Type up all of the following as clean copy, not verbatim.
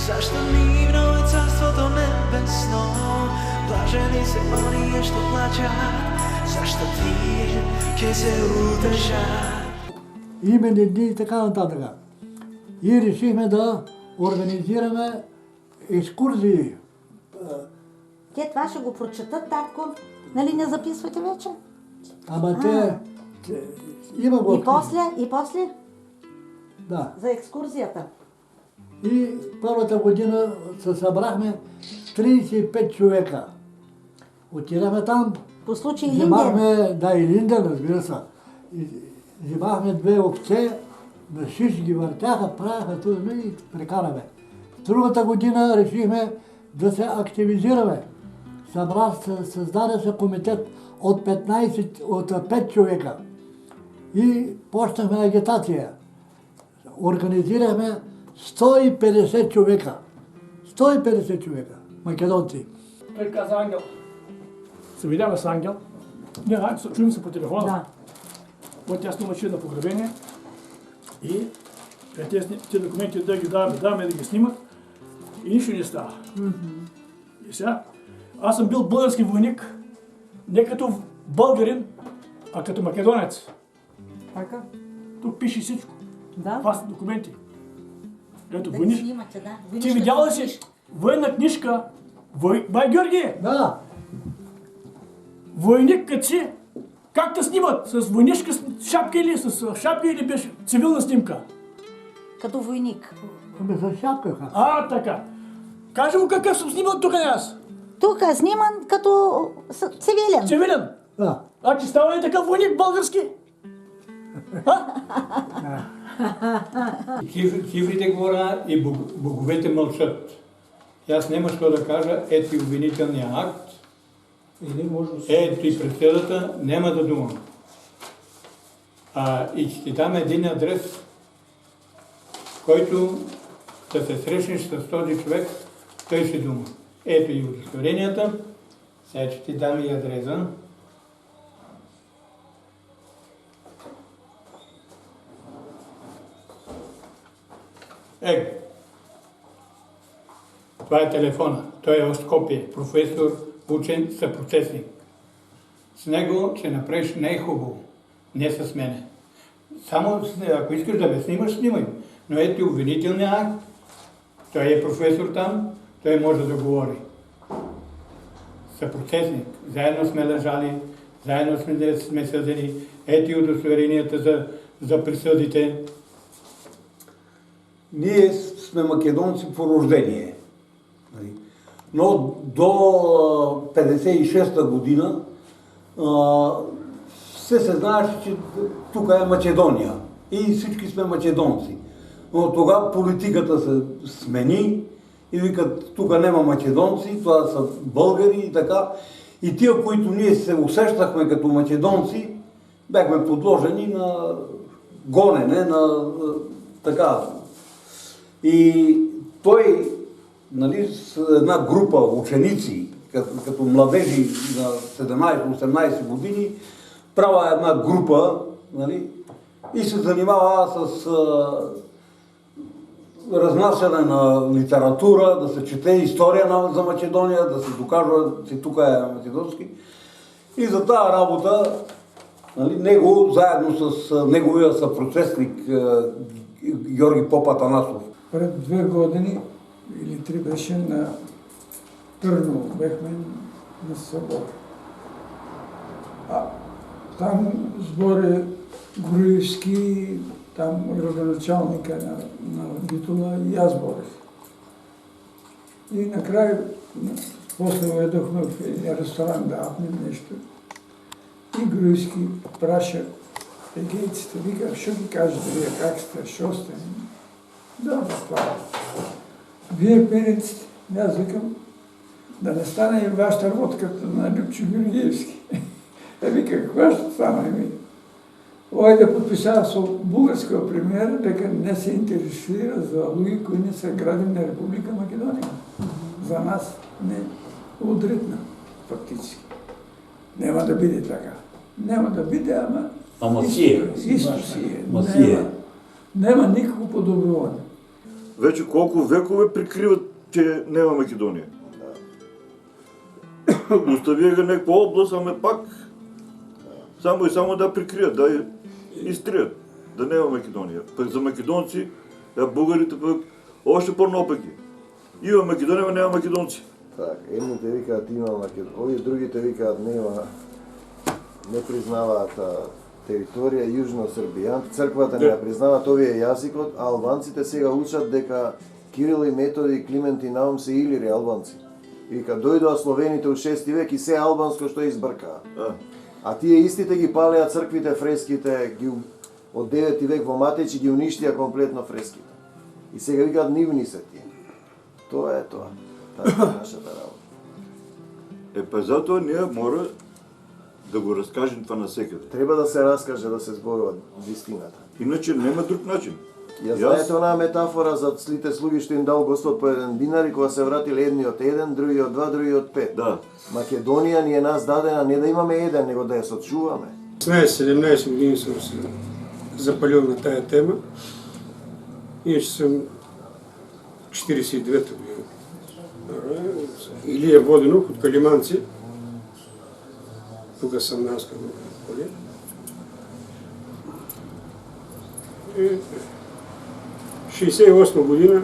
Zašto mirno je carstvo nebesno, blaženi se oni što plaćat, zašto ti ќе се утешат. Имени дни и така нататък. И решихме да организираме екскурзии. Те това ще го прочетат, татко. Нали не записвате вече? Ама те има го. И после? Да. За екскурзията. И първата година се събрахме 35 човека. Отидахме там. По случай Линден. Взимахме, да, и Линден, разбира се. Взимахме 2 овце, на шиш ги въртяха, правяха това и прекараме. Другата година решихме да се активизираме. Създаде се комитет от 5 човека. И почнахме агитация. Организирахме 150 човека. 150 човека, македонци. Той каза Ангел. Се видяме с Ангел. Ние чуем се по телефона. Да. Вот тя снима на погребение. И тези документи да ги даваме да ги снимат. И нищо не става. И сега, аз съм бил български войник, не като българин, а като македонец. Така? Тук пише всичко. Да. Това са документи. Ето, Да войник. ги снимате, да. Ти видяла ли си военна книжка? Бай Георги! Да. Войник като си, как те снимат? С войнишка шапка или с шапка или без цивилна снимка? Като войник. Ами се шапкаха. Така. Кажи му какъв съм снимал тук аз. Тук е сниман като цивилен. Цивилен. Да. А че става ли такъв войник български? Цифрите говоря и боговете мълчат. И аз нема що да кажа, ето и обвинителния акт, ето и присъдата, няма да думам. И ще ти дам един адрес, който да се срещнеш с този човек, той ще дума. Ето и удостоверенията, сега ще ти дам и адреса. Това е телефона. Той е от Скопие. Професор, учен, съпроцесник. С него ще направиш най-хубаво. Не с мене. Само ако искаш да ме снимаш, снимай. Но ето и обвинителния акт. Той е професор там. Той може да говори. Съпроцесник. Заедно сме лежали. Заедно сме съдени. Ето и удостоверенията за присъдите. Ние сме македонци по рождение. Но до 56-та година се знаеше, че тук е Македония и всички сме македонци. Но тогава политиката се смени и викат, тук няма македонци, това са българи и така. И тия, които ние се усещахме като македонци, бяхме подложени на гонене, на така. И той, нали, с една група ученици, като младежи на 17-18 години, права една група, нали, и се занимава с разнасяне на литература, да се чете история за Македония, да се доказва, че тук е македонски. И за тази работа, нали, него, заедно с неговия съпроцесник Георги Поп Атанасов. Пред 2 години или 3 беше на Търново, бяхме на събор. Там сборе Груевски, там родоначалника на Битола и аз борех. И накрая, после уедохме в един ресторант да апнем нещо. И Груевски праша егейците, вика, що ги кажете вие, как сте, що сте? Да, това. Вие пенеците, аз викам, да не стане и вашата работа като на Любчо Георгиевски. Вика, какво ще стане ми? Ой да подписава с българския премиер, дека не се интересира за луги, кои не са градени на Република Македония. За нас не удритна, фактически. Нема да биде така. Нема да биде, ама си е. Исто си е. Нема никакво подобруване. вече колко векове прикриват, че няма Македония. Остави ga някаква област, ама пак само и само да прикрият, да изтрият, да няма Македония. Пък за македонци, българите пък още по-напъки. Има Македония, но няма македонци. Так, едните викаат има Македония, овие другите викаат нема, не признаваат територија јужно-србијан, црквата не ја признаваат овие јазикот, а албанците сега учат дека Кирил и Методи и Климент и Наум се илири албанци. Вика, дојдоа словените од 6 век и се албанско што избркаа. А тие истите ги палеа црквите, фреските, ги од 9 век во Матејчи ги уништија комплетно фреските. И сега викаат нивни се тие. Тоа е тоа. Така е нашата работа. Па затоа ние мора да го разкажем това насекаде. Треба да се раскаже, да се зборува вистината. Иначе нема друг начин. Ја знаете онаа метафора за слите слуги што им дал Господ по 1 динар и кога се вратиле едниот 1, другиот 2, другиот 5. Да. Македонија ни е нас дадена не да имаме еден, него да ја сочуваме. 16-17 години съм се запалил на тая тема. Иначе съм 49-та година. Илија Воденов от Калиманци. Тук съм наскал. 68 година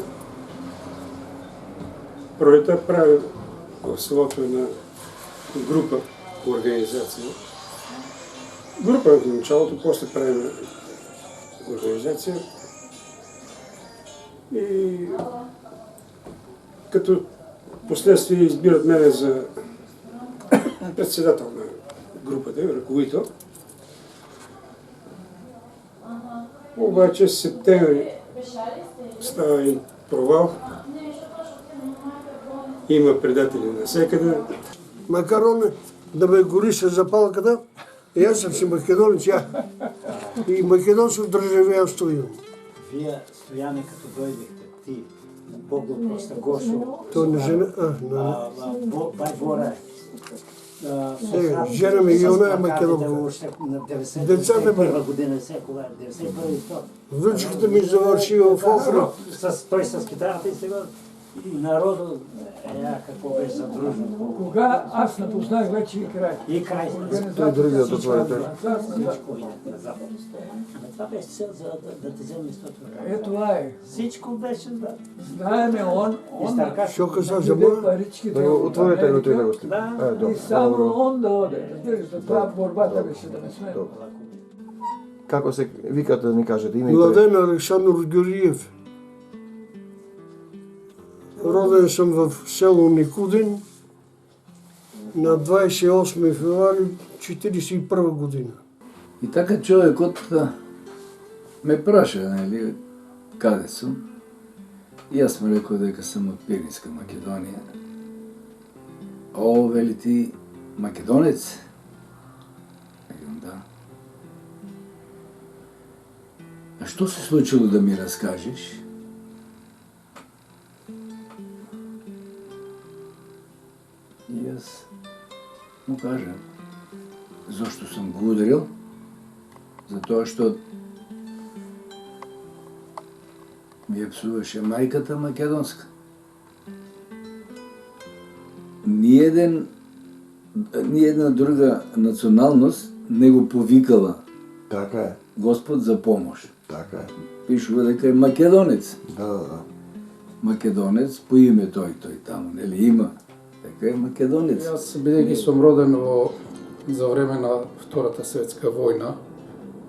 пролета прави в селото една група, организация. Група в началото, после правим организация. И като последствие избират мене за председател на групата, ръководител. Обаче в септември става един провал. Има предатели навсекъде. Макар да ме горише за палката, и аз съм си македонец, и македонско държавенство имам. Вие, Стояне, като дойдехте, ти, Богдан Проста Гошо, То не жена, Байбора, жена ми и она е македонка. Децата ми. 91 година, кога 91 Внучката ми завърши в Охрид. Той с китарата и сега и народа, какво беше съдружно. Кога аз напознах вече и край. И край. Той другият отворите. Всичко и на запад. Това беше цел за да те вземе местото. Това е. Всичко беше да. Знаеме, он Що каза за моя? паричките. Отворите го той да го след. И само он да оде. Това борбата беше да не сме. Како се викате да ни кажете име и Младен Александър Георгиев. Роден съм в село Никудин на 28 февруари 1941 година. И така човекот ме праша, нали, каде сум. И аз му рекол дека съм от Пиринска Македонија. О, вели ти, македонец? Викам, да. А що се случило да ми разкажеш? И аз му кажа, защо съм го ударил? Затоа, што ми ја псуваше мајката македонска. Ни една друга националност не го повикала. Така е. Господ за помощ. Така е. Пишува дека е македонец. Да. Македонец по име той таму, нели има. Така е македонец. Аз бидејќи сум роден за време на Втората светска војна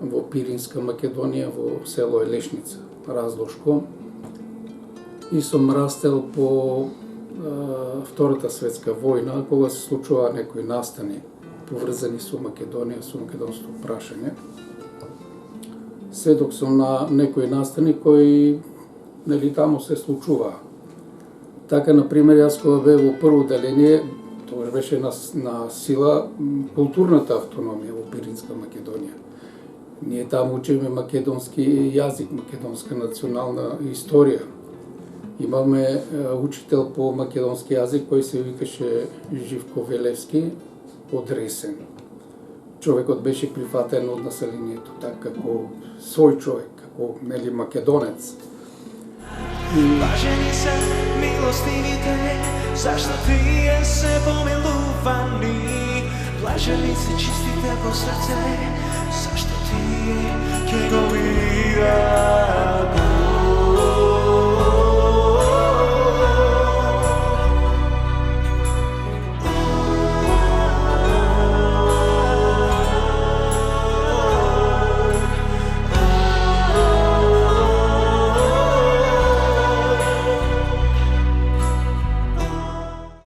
во Пиринска Македонија, во село Елешница, Разлошко. И сум растел по Втората светска војна, кога се случува некои настани поврзани со Македонија, со македонското прашање. Сведок сум на некои настани кои таму се случуваа. Така, например, јас кога бев во прво деление, тоа беше на сила културната автономија во Пиринска Македонија. Ние таму учиме македонски јазик, македонска национална историја. Имаме учител по македонски јазик кој се викаше Живко Велевски од Ресен. Човекот беше прифатен од населението, така како свој човек, како македонец. Блажени се милостивите, зашто тие се помилувани. Блажени се чистите по срце, зашто тие ќе го видат